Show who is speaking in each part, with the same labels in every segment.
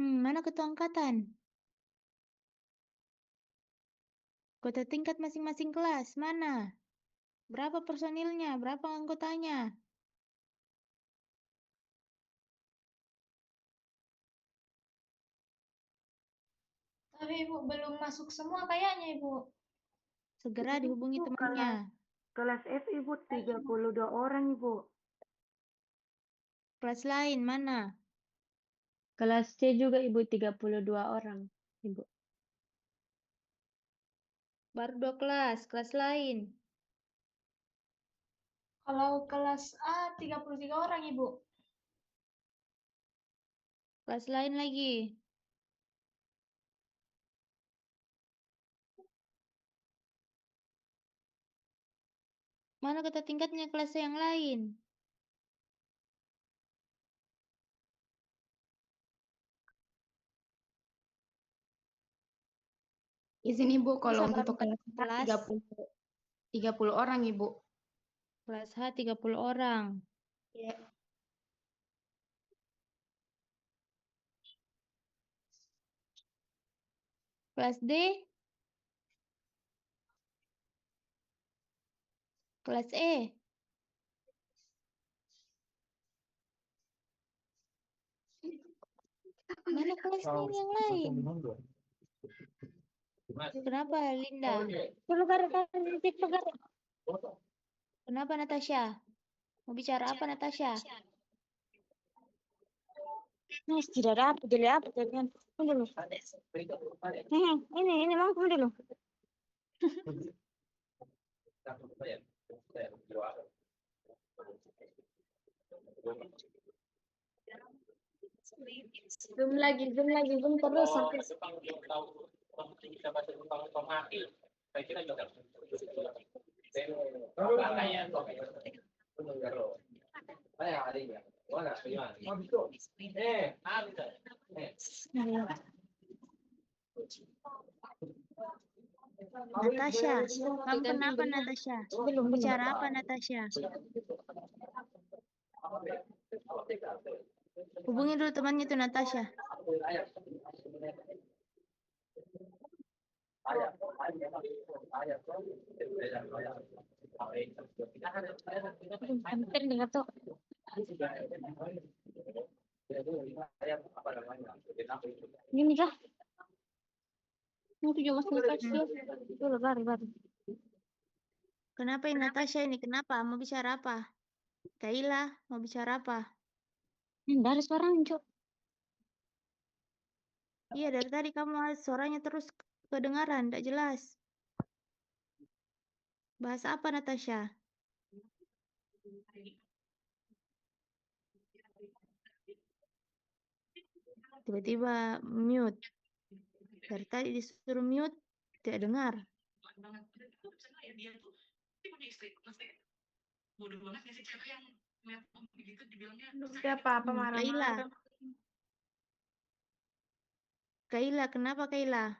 Speaker 1: Mana ketua angkatan? Kota tingkat masing-masing kelas, mana? Berapa personilnya? Berapa anggotanya?
Speaker 2: Tapi Ibu belum masuk semua kayaknya Ibu.
Speaker 1: Segera dihubungi
Speaker 3: Ibu,
Speaker 1: temannya.
Speaker 3: Kelas F Ibu 32 orang Ibu.
Speaker 1: Kelas lain, mana?
Speaker 4: Kelas C juga Ibu 32 orang, Ibu.
Speaker 1: Baru 2 kelas lain.
Speaker 2: Kalau kelas A 33 orang Ibu.
Speaker 1: Kelas lain lagi. Mana kota tingkatnya kelas yang lain?
Speaker 5: Di sini Bu, kalau
Speaker 1: Sama
Speaker 5: untuk kelas
Speaker 1: kelas.
Speaker 5: 30 orang Ibu.
Speaker 1: Kelas H 30 orang.
Speaker 5: Iya.
Speaker 1: Kelas D? Kelas E? Mana kelasnya yang lain? Kenapa Linda? Kenapa Natasha? Mau bicara apa Natasha?
Speaker 4: Nah, tidak ada apa, jadi apa jadian? Dulu. Ini mau dulu.
Speaker 5: Zoom lagi, Zoom terus sampai
Speaker 1: Natasha, kamu kenapa Natasha? Bicara apa Natasha? Hubungi dulu temannya itu Natasha.
Speaker 4: Hampir dengar tuh. Gini kah? Mau tujuh mas Natasha. Dulu, baru.
Speaker 1: Kenapa ini Natasha ini? Kenapa? Mau bicara apa? Kaila, mau bicara apa?
Speaker 4: Dari suaranya, Cuk.
Speaker 1: Iya, dari tadi kamu suaranya terus kedengaran, tidak jelas. Bahas apa Natasha? Tiba-tiba mute. Dari tadi disuruh mute, tidak dengar.
Speaker 5: siapa marah-marah.
Speaker 1: Kaila, kenapa Kaila?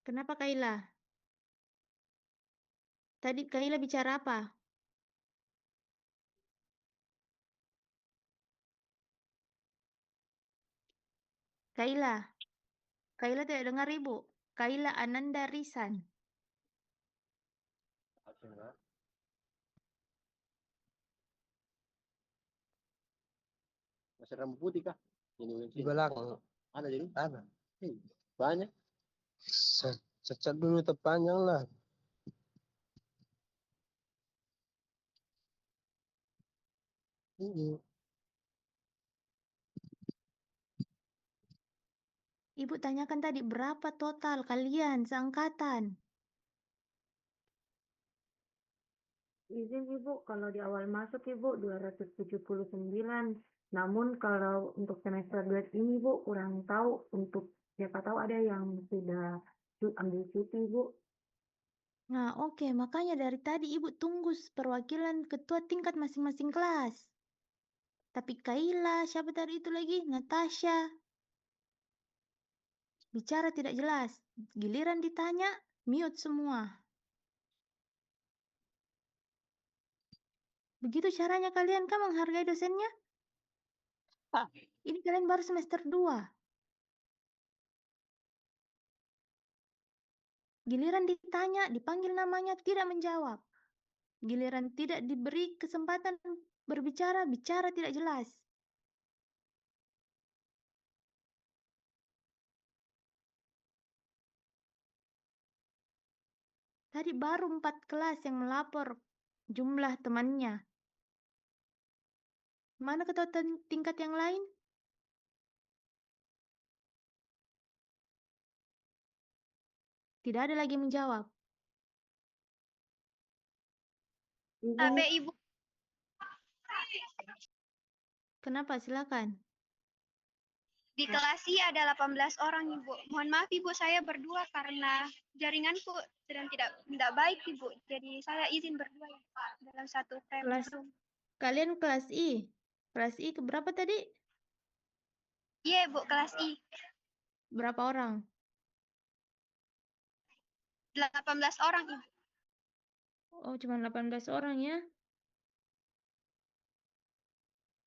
Speaker 1: Kenapa Kaila? Tadi Kaila bicara apa? Kaila. Kaila tidak dengar Ibu. Kaila Ananda Risan.
Speaker 6: Masih rambut putih kah? Ini di belakang ada jadi ada. Banyak. Secat dulu terpanjang lah. Ini.
Speaker 1: Ibu tanyakan tadi berapa total kalian seangkatan?
Speaker 3: Izin Ibu, kalau di awal masuk Ibu 279. Namun kalau untuk semester 2 ini Bu kurang tahu, untuk siapa tahu ada yang sudah ambil cuti Bu.
Speaker 1: Nah, oke. Makanya dari tadi Ibu tunggu perwakilan ketua tingkat masing-masing kelas. Tapi Kaila, siapa tadi itu lagi? Natasha. Bicara tidak jelas. Giliran ditanya, mute semua. Begitu caranya kalian kan menghargai dosennya? Ini kalian baru semester 2. Giliran ditanya, dipanggil namanya, tidak menjawab. Giliran tidak diberi kesempatan berbicara, bicara tidak jelas. Tadi baru 4 kelas yang melapor jumlah temannya. Mana ketua tingkat yang lain? Tidak ada lagi menjawab.
Speaker 7: Tapi Ibu,
Speaker 1: Kenapa? Silakan.
Speaker 7: di kelas I ada 18 orang, Ibu. Mohon maaf, Ibu, saya berdua karena jaringanku sedang tidak baik, Ibu. Jadi saya izin berdua ya, dalam satu
Speaker 1: Kelas
Speaker 7: room.
Speaker 1: kalian kelas I. Kelas I ke berapa tadi?
Speaker 7: Iya, Ibu, kelas I.
Speaker 1: Berapa orang?
Speaker 7: 18 orang, Ibu.
Speaker 1: Oh, cuma 18 orang ya.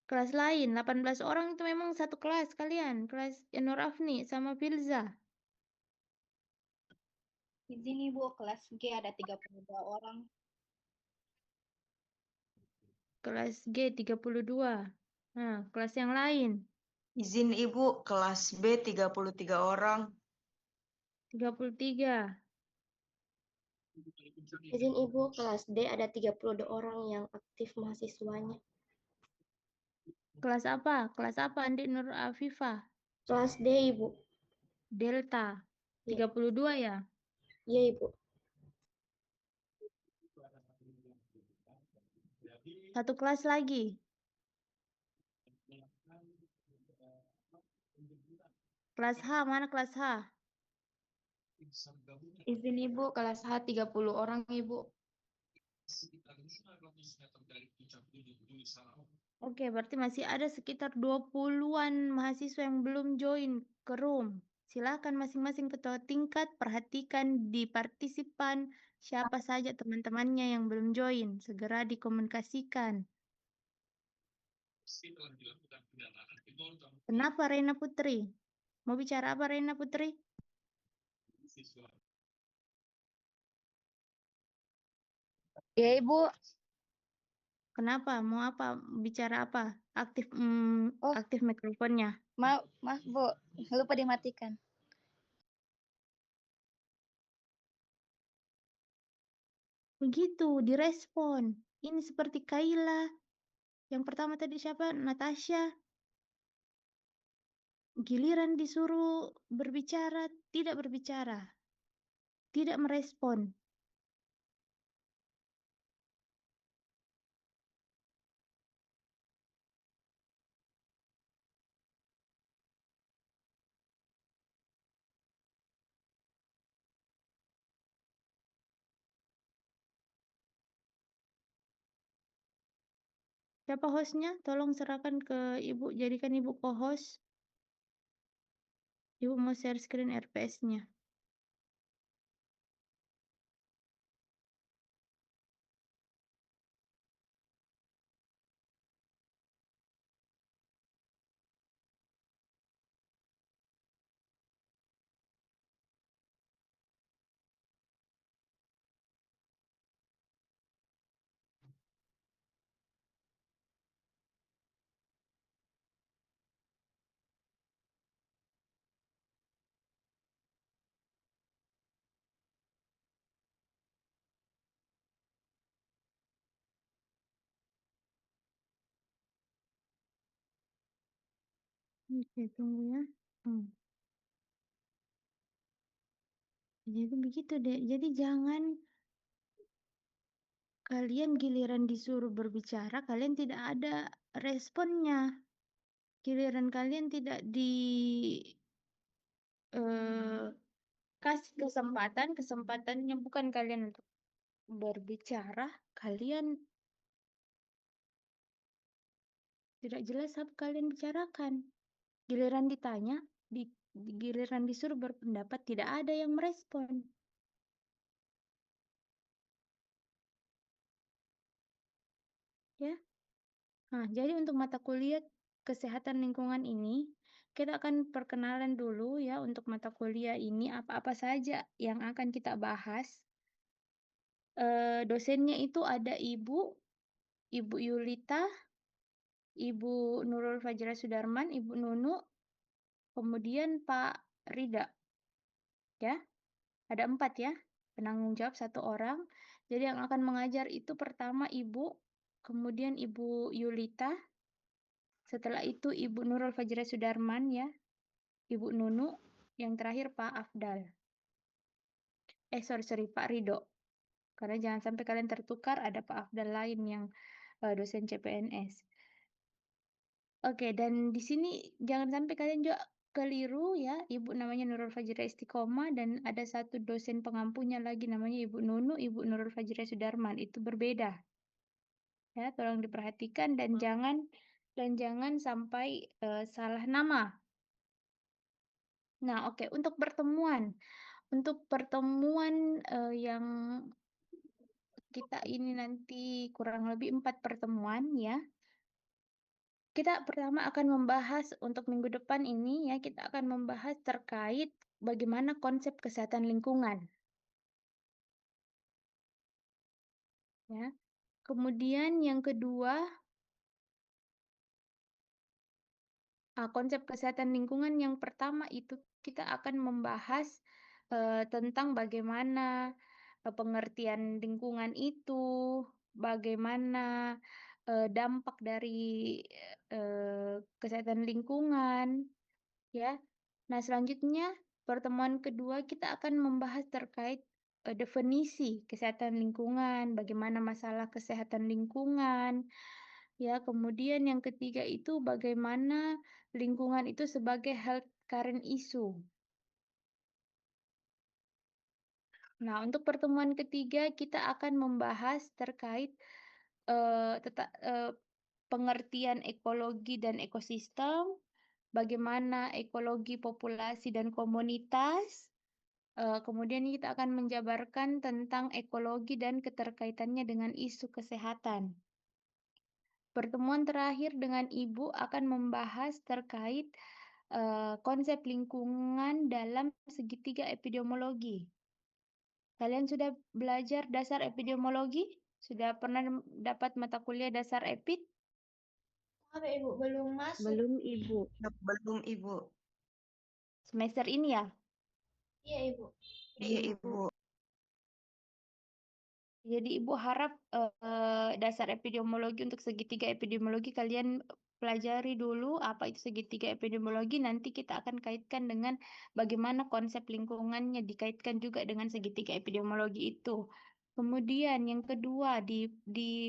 Speaker 1: Kelas lain 18 orang itu memang satu kelas kalian, kelas Nur Afni sama Filza.
Speaker 7: Izin, Ibu, kelas G ada 32 orang.
Speaker 1: Kelas G 32. Nah, kelas yang lain
Speaker 8: Izin Ibu, kelas B 33 orang.
Speaker 1: 33.
Speaker 9: Izin Ibu, kelas D ada 32 orang yang aktif mahasiswanya.
Speaker 1: Kelas apa? Kelas apa Andi Nur Afifah?
Speaker 9: Kelas D, Ibu.
Speaker 1: Delta.
Speaker 9: Iya.
Speaker 1: 32 ya?
Speaker 9: Iya, Ibu.
Speaker 1: Satu kelas lagi. Kelas H, mana kelas H?
Speaker 5: Izin Ibu, kelas H 30 orang, Ibu.
Speaker 1: Oke, berarti masih ada sekitar 20-an mahasiswa yang belum join ke room. Silakan masing-masing ketua tingkat perhatikan di partisipan siapa saja teman-temannya yang belum join. Segera dikomunikasikan. Kenapa Rena Putri? Mau bicara apa Rena Putri?
Speaker 5: Ya, Ibu.
Speaker 1: Kenapa? Mau apa? Bicara apa? Aktif
Speaker 5: Oh.
Speaker 1: aktif mikrofonnya.
Speaker 5: Maaf, Bu. Lupa dimatikan.
Speaker 1: Begitu, direspon. Ini seperti Kaila. Yang pertama tadi siapa? Natasha. Giliran disuruh berbicara, tidak berbicara. Tidak merespon. Siapa hostnya? Tolong serahkan ke Ibu, jadikan Ibu co-host. Ibu mau share screen RPS-nya. Oke, tunggu ya. Jadi begitu deh. Jadi jangan kalian giliran disuruh berbicara, kalian tidak ada responnya. Giliran kalian tidak kasih kesempatannya bukan kalian untuk berbicara, kalian Tidak jelas apa kalian bicarakan. Giliran ditanya, giliran disuruh berpendapat, tidak ada yang merespon. Ya. Nah, jadi untuk mata kuliah kesehatan lingkungan ini, kita akan perkenalan dulu ya untuk mata kuliah ini apa-apa saja yang akan kita bahas. Dosennya itu ada Ibu Yulita, Ibu Nurul Fajra Sudarman, Ibu Nunu, kemudian Pak Rida. Ya, ada 4 ya, penanggung jawab 1 orang. Jadi yang akan mengajar itu pertama Ibu, kemudian Ibu Yulita, setelah itu Ibu Nurul Fajra Sudarman ya, Ibu Nunu, yang terakhir Pak Afdal. Sorry, Pak Rido. Karena jangan sampai kalian tertukar, ada Pak Afdal lain yang dosen CPNS. Oke, dan di sini jangan sampai kalian juga keliru ya, Ibu namanya Nurul Fajra Istiqomah dan ada satu dosen pengampunya lagi namanya Ibu Nunu, Ibu Nurul Fajra Sudarman, itu berbeda. Ya, tolong diperhatikan dan jangan sampai salah nama. Nah, oke, untuk pertemuan yang kita ini nanti kurang lebih 4 pertemuan ya. Kita pertama akan membahas untuk minggu depan ini ya, kita akan membahas terkait bagaimana konsep kesehatan lingkungan. Ya. Kemudian yang kedua, konsep kesehatan lingkungan yang pertama itu kita akan membahas tentang bagaimana pengertian lingkungan itu, bagaimana dampak dari kesehatan lingkungan, ya. Nah, selanjutnya pertemuan kedua kita akan membahas terkait definisi kesehatan lingkungan, bagaimana masalah kesehatan lingkungan, ya. Kemudian yang ketiga itu bagaimana lingkungan itu sebagai health current issue. Nah, untuk pertemuan ketiga kita akan membahas terkait pengertian ekologi dan ekosistem, bagaimana ekologi populasi dan komunitas. Kemudian kita akan menjabarkan tentang ekologi dan keterkaitannya dengan isu kesehatan. Pertemuan terakhir dengan Ibu akan membahas terkait konsep lingkungan dalam segitiga epidemiologi. Kalian sudah belajar dasar epidemiologi? Sudah pernah dapat mata kuliah dasar epid?
Speaker 2: Apa Ibu? Belum masuk.
Speaker 4: Belum, Ibu.
Speaker 8: Belum, Ibu.
Speaker 1: Semester ini ya?
Speaker 2: Iya Ibu.
Speaker 8: Iya, Ibu.
Speaker 1: Jadi Ibu harap dasar epidemiologi untuk segitiga epidemiologi kalian pelajari dulu apa itu segitiga epidemiologi. Nanti kita akan kaitkan dengan bagaimana konsep lingkungannya dikaitkan juga dengan segitiga epidemiologi itu. Kemudian yang kedua di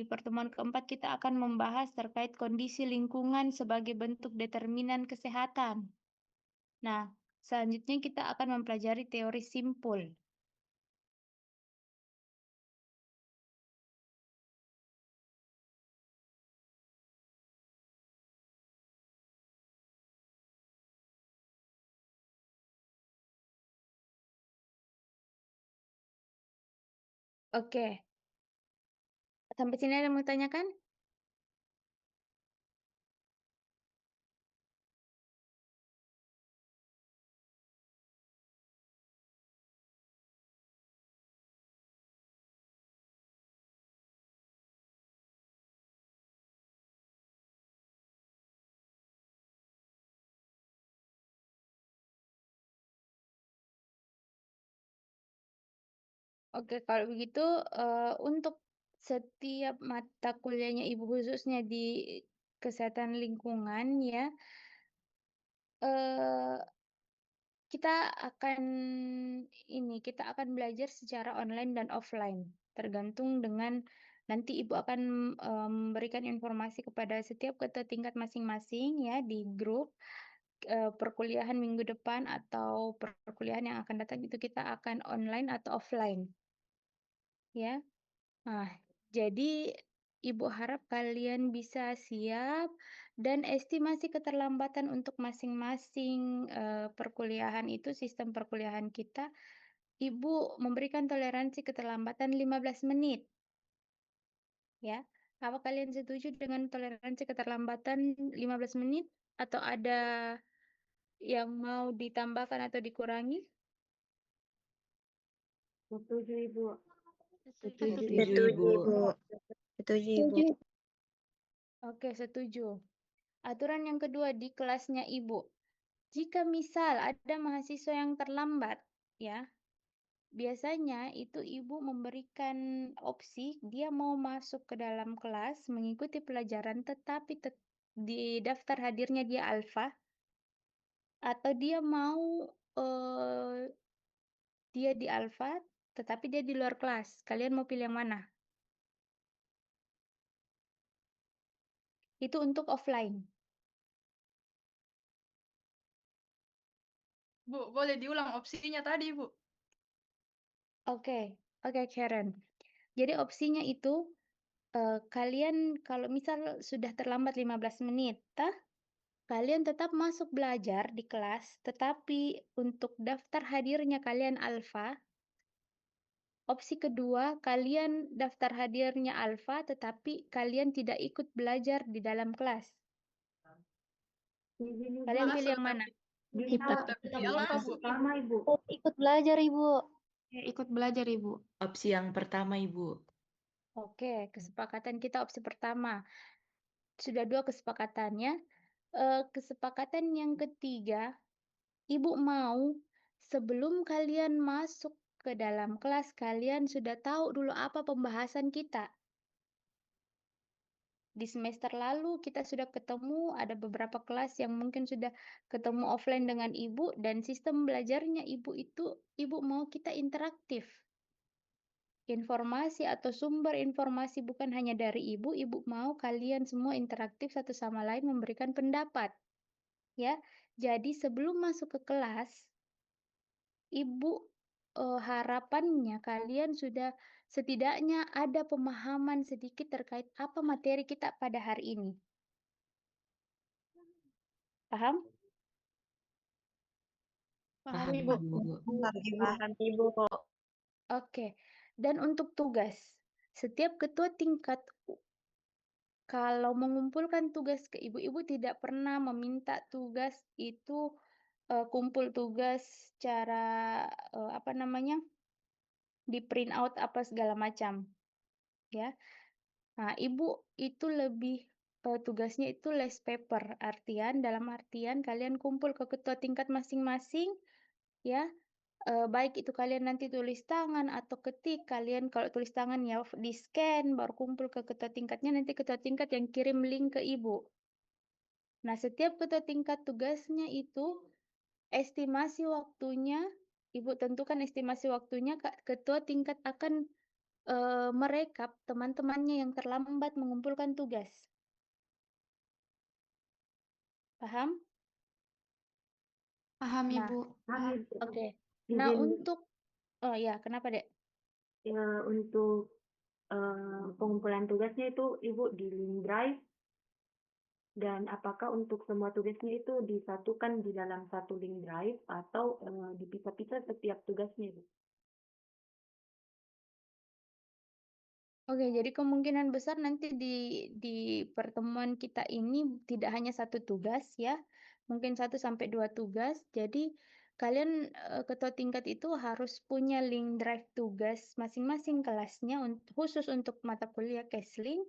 Speaker 1: pertemuan keempat kita akan membahas terkait kondisi lingkungan sebagai bentuk determinan kesehatan. Nah, selanjutnya kita akan mempelajari teori simpul. Oke. Sampai sini ada yang mau tanyakan? Oke, kalau begitu untuk setiap mata kuliahnya Ibu khususnya di kesehatan lingkungan ya, eh, kita akan belajar secara online dan offline, tergantung dengan nanti Ibu akan memberikan informasi kepada setiap ketua tingkat masing-masing ya di grup perkuliahan minggu depan atau perkuliahan yang akan datang itu kita akan online atau offline. Ya. Nah, jadi Ibu harap kalian bisa siap dan estimasi keterlambatan untuk masing-masing perkuliahan itu, sistem perkuliahan kita, Ibu memberikan toleransi keterlambatan 15 menit. Ya, apa kalian setuju dengan toleransi keterlambatan 15 menit? Atau ada yang mau ditambahkan atau dikurangi?
Speaker 3: Setuju, Ibu.
Speaker 5: Setuju,
Speaker 8: Ibu.
Speaker 5: Setuju, Ibu.
Speaker 1: Oke, setuju. Aturan yang kedua di kelasnya Ibu. Jika misal ada mahasiswa yang terlambat, ya, biasanya itu Ibu memberikan opsi dia mau masuk ke dalam kelas, mengikuti pelajaran, tetapi di daftar hadirnya dia alfa, atau dia mau dia di alfa, tetapi dia di luar kelas. Kalian mau pilih yang mana? Itu untuk offline.
Speaker 2: Bu, boleh diulang opsinya tadi, Bu?
Speaker 1: Oke, Karen. Jadi opsinya itu kalian kalau misal sudah terlambat 15 menit, kalian tetap masuk belajar di kelas, tetapi untuk daftar hadirnya kalian alfa. Opsi kedua, kalian daftar hadirnya alfa, tetapi kalian tidak ikut belajar di dalam kelas. Kalian pilih yang mana?
Speaker 3: Bisa
Speaker 2: Iyalah, Bu.
Speaker 3: pertama, Ibu.
Speaker 5: Ikut belajar, Ibu.
Speaker 9: Ikut belajar, Ibu.
Speaker 8: Opsi yang pertama, Ibu.
Speaker 1: Oke, kesepakatan kita opsi pertama. Sudah 2 kesepakatannya. Kesepakatan yang ketiga, Ibu mau sebelum kalian masuk ke dalam kelas, kalian sudah tahu dulu apa pembahasan kita. Di semester lalu kita sudah ketemu, ada beberapa kelas yang mungkin sudah ketemu offline dengan Ibu, dan sistem belajarnya Ibu itu, Ibu mau kita interaktif. Informasi atau sumber informasi bukan hanya dari Ibu, Ibu mau kalian semua interaktif satu sama lain memberikan pendapat. Ya, jadi sebelum masuk ke kelas, Ibu harapannya kalian sudah setidaknya ada pemahaman sedikit terkait apa materi kita pada hari ini. Paham?
Speaker 9: Paham, Ibu.
Speaker 5: Paham, Ibu.
Speaker 1: Oke. Dan untuk tugas, setiap ketua tingkat kalau mengumpulkan tugas ke Ibu, Ibu tidak pernah meminta tugas itu kumpul tugas secara apa namanya? Di print out apa segala macam, ya. Nah, Ibu itu lebih tugasnya itu less paper, dalam artian kalian kumpul ke ketua tingkat masing-masing, ya. Baik itu kalian nanti tulis tangan atau ketik, kalian kalau tulis tangan ya di-scan baru kumpul ke ketua tingkatnya, nanti ketua tingkat yang kirim link ke Ibu. Nah, setiap ketua tingkat tugasnya itu estimasi waktunya, Ibu tentukan estimasi waktunya, ketua tingkat akan merekap teman-temannya yang terlambat mengumpulkan tugas. Paham?
Speaker 9: Paham,
Speaker 1: Nah,
Speaker 9: Ibu.
Speaker 1: oke. Nah, untuk oh ya, kenapa, Dek?
Speaker 3: Untuk pengumpulan tugasnya itu Ibu di link drive, dan apakah untuk semua tugasnya itu disatukan di dalam satu link drive atau dipisah-pisah setiap tugasnya, Ibu?
Speaker 1: Oke, jadi kemungkinan besar nanti di pertemuan kita ini tidak hanya satu tugas ya, mungkin 1 sampai 2 tugas. Jadi kalian ketua tingkat itu harus punya link drive tugas masing-masing kelasnya khusus untuk mata kuliah Kesling.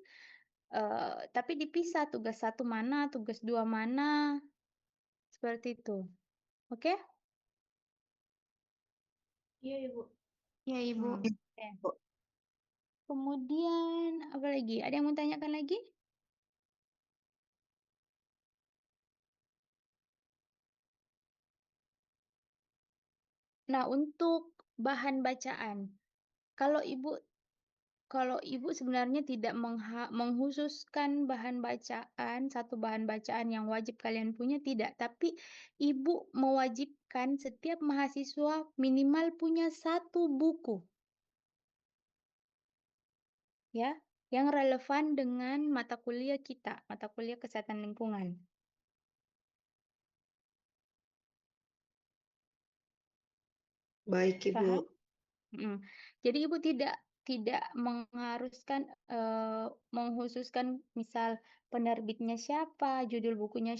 Speaker 1: Tapi dipisah tugas 1 mana, tugas 2 mana, seperti itu. Oke?
Speaker 9: Iya, Ibu. Iya, Ibu.
Speaker 1: Oke. Kemudian apa lagi? Ada yang mau tanyakan lagi? Nah, untuk bahan bacaan, kalau Ibu sebenarnya tidak menghususkan bahan bacaan, satu bahan bacaan yang wajib kalian punya, tidak. Tapi Ibu mewajibkan setiap mahasiswa minimal punya 1 buku. Ya, yang relevan dengan mata kuliah kita, mata kuliah kesehatan lingkungan.
Speaker 5: Baik, Ibu.
Speaker 1: Paham? Jadi Ibu tidak mengkhususkan misal penerbitnya siapa, judul bukunya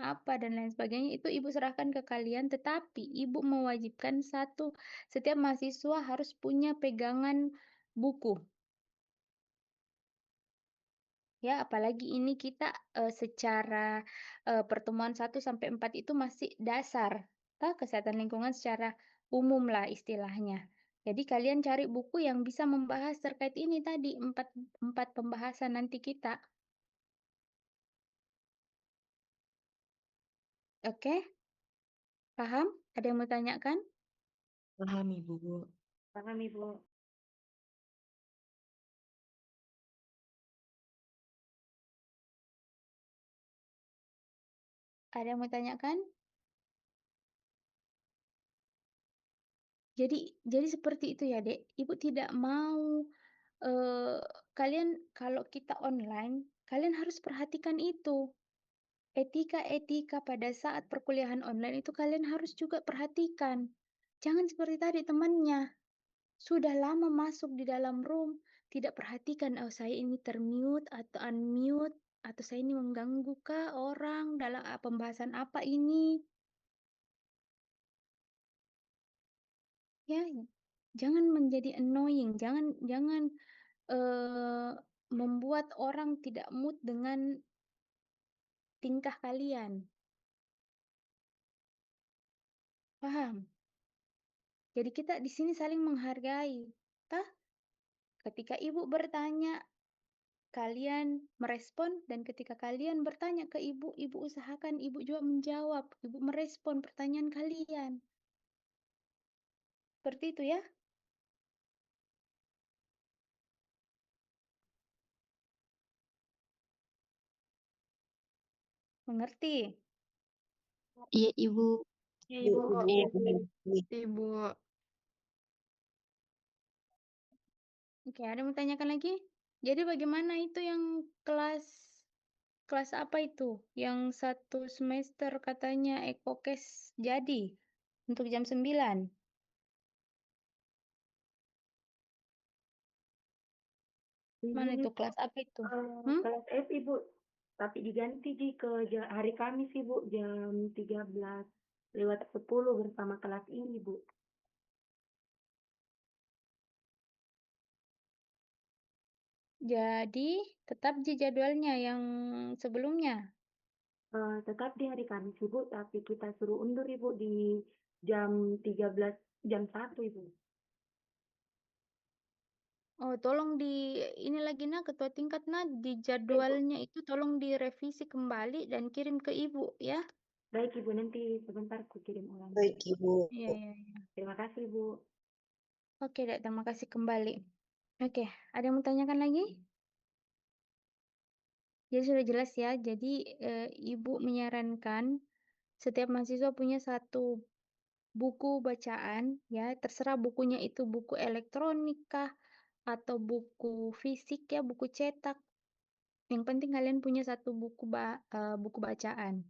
Speaker 1: apa, dan lain sebagainya, itu Ibu serahkan ke kalian, tetapi Ibu mewajibkan setiap mahasiswa harus punya pegangan buku. Ya, apalagi ini kita secara pertemuan 1 sampai 4 itu masih dasar, kesehatan lingkungan secara umum lah istilahnya. Jadi kalian cari buku yang bisa membahas terkait ini tadi, empat pembahasan nanti kita. Oke? Paham? Ada yang mau tanyakan?
Speaker 8: Paham, Ibu.
Speaker 3: Paham, Ibu.
Speaker 1: Ada yang mau tanyakan? Jadi seperti itu ya, Dek. Ibu tidak mau kalian kalau kita online, kalian harus perhatikan itu. Etika-etika pada saat perkuliahan online itu kalian harus juga perhatikan. Jangan seperti tadi temannya, sudah lama masuk di dalam room, tidak perhatikan, oh saya ini termute atau unmute, atau saya ini mengganggu kah orang dalam pembahasan apa ini. Ya, jangan menjadi annoying, jangan membuat orang tidak mood dengan tingkah kalian. Paham? Jadi kita di sini saling menghargai. Tah? Ketika ibu bertanya, kalian merespon, dan ketika kalian bertanya ke ibu, ibu usahakan ibu juga menjawab, ibu merespon pertanyaan kalian. Seperti itu ya. Mengerti?
Speaker 5: Iya, Ibu.
Speaker 3: Iya, Ibu.
Speaker 5: Ibu.
Speaker 1: Oke, ada yang mau tanyakan lagi? Jadi bagaimana itu yang kelas apa itu? Yang 1 semester katanya EKOKES jadi untuk jam 9. Mana
Speaker 3: Ini
Speaker 1: itu kelas apa itu?
Speaker 3: kelas F, Ibu. Tapi diganti ke hari Kamis, Ibu, jam 13:10 bersama kelas ini, Bu.
Speaker 1: Jadi tetap di jadwalnya yang sebelumnya.
Speaker 3: Tetap di hari Kamis, Ibu, tapi kita suruh undur, Ibu, di jam 1, Ibu.
Speaker 1: Oh, tolong ini lagi ketua tingkat di jadwalnya itu tolong direvisi kembali dan kirim ke Ibu ya.
Speaker 3: Baik, Ibu, nanti sebentar ku kirim ulang.
Speaker 8: Baik, Ibu.
Speaker 1: Iya, iya, iya.
Speaker 3: Terima kasih, Bu.
Speaker 1: Oke, Dek, terima kasih kembali. Oke, ada yang mau tanyakan lagi? Jadi sudah jelas ya. Jadi Ibu menyarankan setiap mahasiswa punya satu buku bacaan ya, terserah bukunya itu buku elektronik kah atau buku fisik ya, buku cetak. Yang penting kalian punya satu buku bacaan.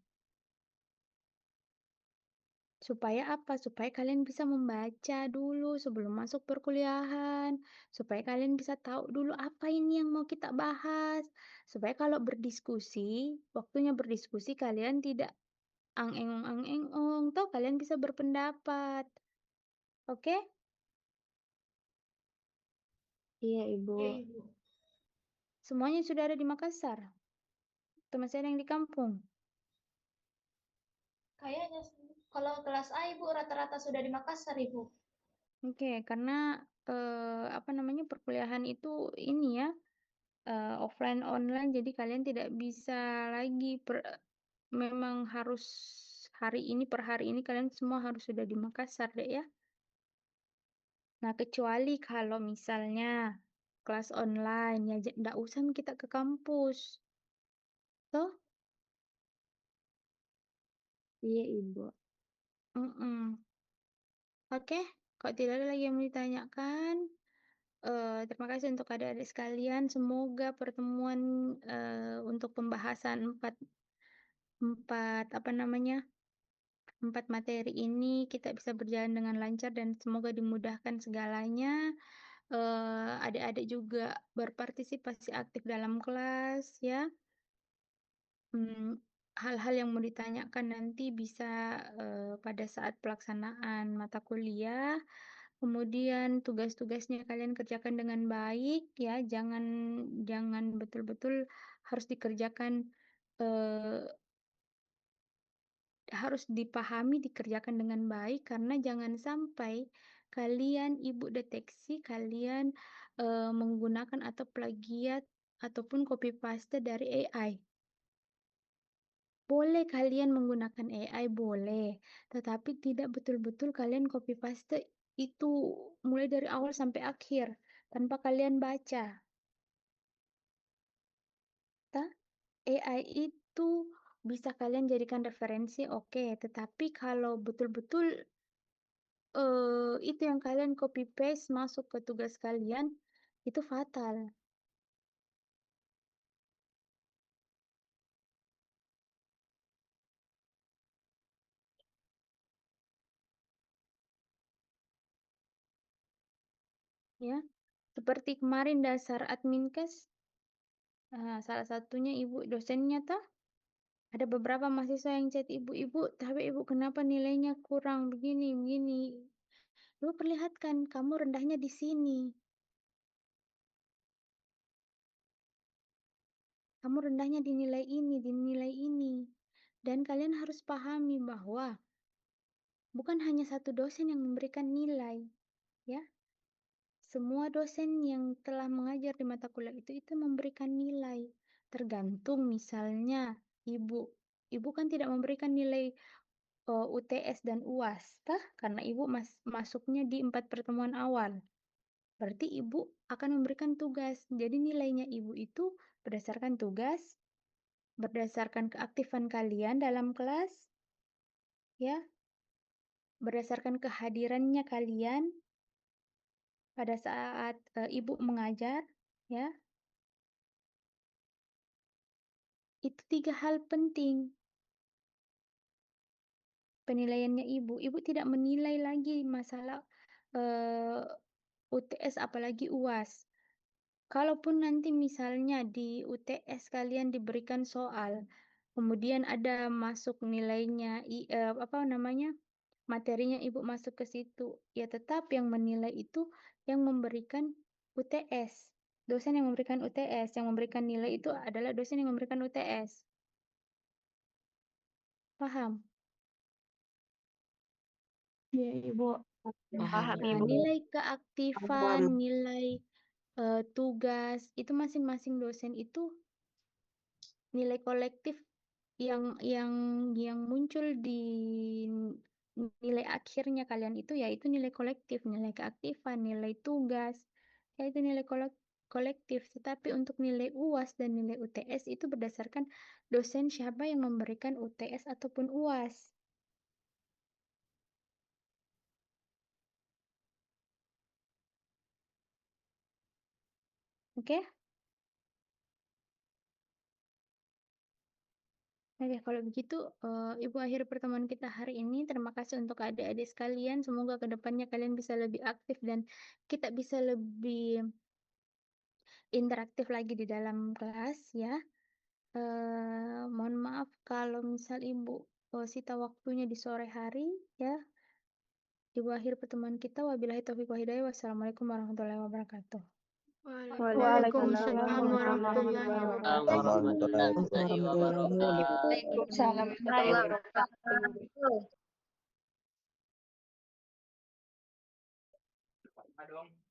Speaker 1: Supaya apa? Supaya kalian bisa membaca dulu sebelum masuk perkuliahan. Supaya kalian bisa tahu dulu apa ini yang mau kita bahas. Supaya kalau berdiskusi, waktunya berdiskusi kalian tidak ang-engong, toh kalian bisa berpendapat. Oke?
Speaker 4: Iya, Ibu.
Speaker 3: Iya, Ibu.
Speaker 1: Semuanya sudah ada di Makassar? Atau masih ada yang di kampung?
Speaker 2: Kayaknya kalau kelas A, Ibu, rata-rata sudah di Makassar, Ibu.
Speaker 1: Oke, karena perkuliahan itu ini ya, offline online, jadi kalian tidak bisa lagi memang harus per hari ini kalian semua harus sudah di Makassar deh ya. Nah, kecuali kalau misalnya kelas online ya enggak usah kita ke kampus. Toh?
Speaker 4: Iya, Ibu.
Speaker 1: Oke, kalau tidak ada lagi yang mau ditanyakan, terima kasih untuk adik-adik sekalian. Semoga pertemuan untuk pembahasan empat materi ini kita bisa berjalan dengan lancar dan semoga dimudahkan segalanya. Adik-adik juga berpartisipasi aktif dalam kelas ya. Hal-hal yang mau ditanyakan nanti bisa pada saat pelaksanaan mata kuliah. Kemudian tugas-tugasnya kalian kerjakan dengan baik ya, jangan betul-betul harus dikerjakan harus dipahami dikerjakan dengan baik karena jangan sampai kalian ibu deteksi kalian menggunakan atau plagiat ataupun copy paste dari AI. Boleh kalian menggunakan AI, boleh. Tetapi tidak betul-betul kalian copy paste itu mulai dari awal sampai akhir tanpa kalian baca. AI itu bisa kalian jadikan referensi, oke. Tetapi kalau betul-betul itu yang kalian copy paste masuk ke tugas kalian, itu fatal. Ya, seperti kemarin dasar adminkes, salah satunya ibu dosennya ada beberapa mahasiswa yang chat ibu-ibu, tapi ibu kenapa nilainya kurang begini. Ibu perlihatkan kamu rendahnya di sini. Kamu rendahnya di nilai ini. Dan kalian harus pahami bahwa bukan hanya satu dosen yang memberikan nilai, ya. Semua dosen yang telah mengajar di mata kuliah itu memberikan nilai. Tergantung misalnya ibu kan tidak memberikan nilai UTS dan UAS, karena ibu masuknya di 4 pertemuan awal. Berarti ibu akan memberikan tugas. Jadi nilainya ibu itu berdasarkan tugas, berdasarkan keaktifan kalian dalam kelas, ya, berdasarkan kehadirannya kalian pada saat ibu mengajar, ya. Itu 3 hal penting. Penilaiannya ibu tidak menilai lagi masalah UTS apalagi UAS. Kalaupun nanti misalnya di UTS kalian diberikan soal, kemudian ada masuk nilainya materinya ibu masuk ke situ, ya tetap yang menilai itu yang memberikan UTS. Dosen yang memberikan UTS, yang memberikan nilai itu adalah dosen yang memberikan UTS. Paham?
Speaker 4: Ya, Ibu.
Speaker 5: Paham,
Speaker 1: Nah,
Speaker 5: Ibu.
Speaker 1: nilai keaktifan, nilai tugas, itu masing-masing dosen itu nilai kolektif yang muncul di nilai akhirnya kalian itu yaitu nilai kolektif, nilai keaktifan, nilai tugas, yaitu nilai kolektif. Tetapi untuk nilai UAS dan nilai UTS itu berdasarkan dosen siapa yang memberikan UTS ataupun UAS. Oke? Oke, kalau begitu Ibu akhir pertemuan kita hari ini. Terima kasih untuk adik-adik sekalian. Semoga kedepannya kalian bisa lebih aktif dan kita bisa lebih interaktif lagi di dalam kelas ya. Mohon maaf kalau misal Ibu sita waktunya di sore hari ya. Ibu akhir pertemuan kita. Wabillahi taufiq wa hidayah. Wassalamualaikum warahmatullahi wabarakatuh.
Speaker 4: Waalaikumsalam warahmatullahi
Speaker 6: Warahmatullahi wabarakatuh.
Speaker 5: Waalaikumsalam warahmatullahi wabarakatuh.